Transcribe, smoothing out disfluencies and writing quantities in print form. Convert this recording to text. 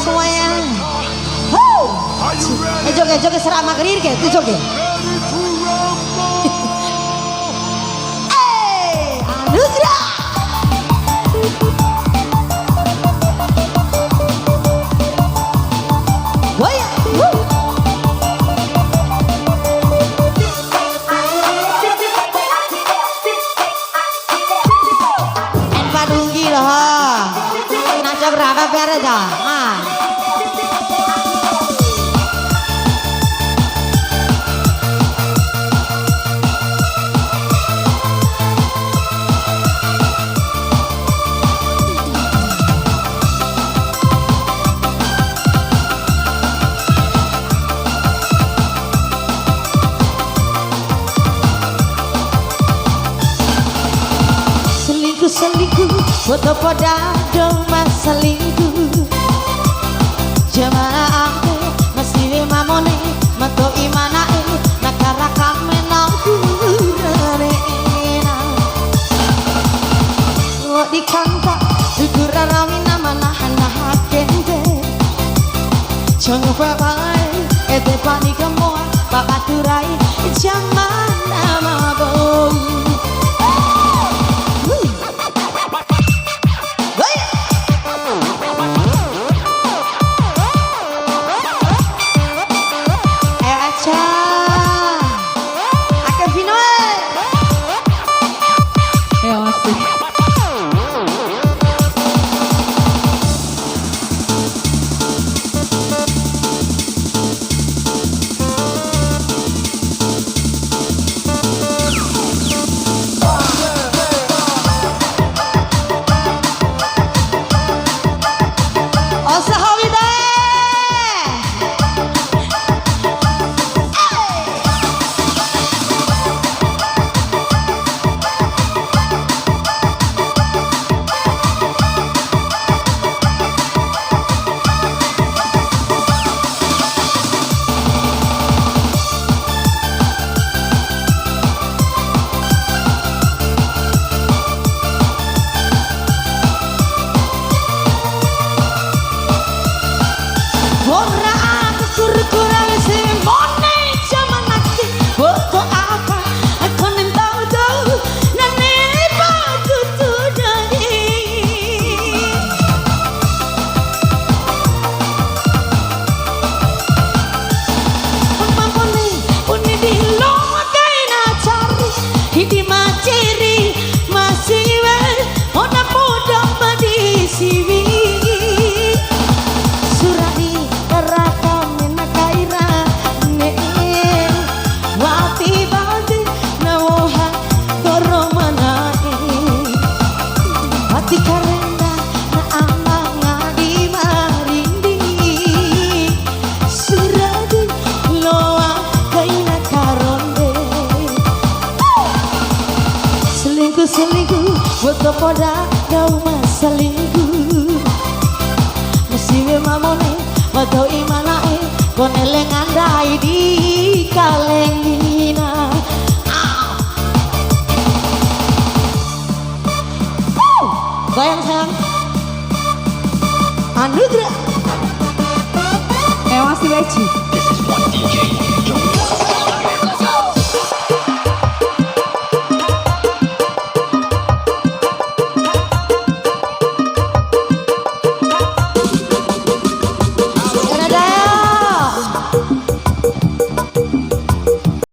semuanya. Joget serama gerir ke, itu joget. Anugerah. Goyang. Padunggi loh. Naca berapa pera dah? Selingkuh, foto pada doma selingkuh. Jamaah ake, masih mamone, mato imana nakara kame nakurane na. Wo dikanta, dukura ramina manahana hakente. Jangan papai, ete panik kemoa, bapak turai, jangan nama bau. Selingkuh, foto pada dauma selingkuh. Mesti mamone, foto imanae, koneleng andai di kalengina. Goyang sayang. Anugerah. Ewas di wajib.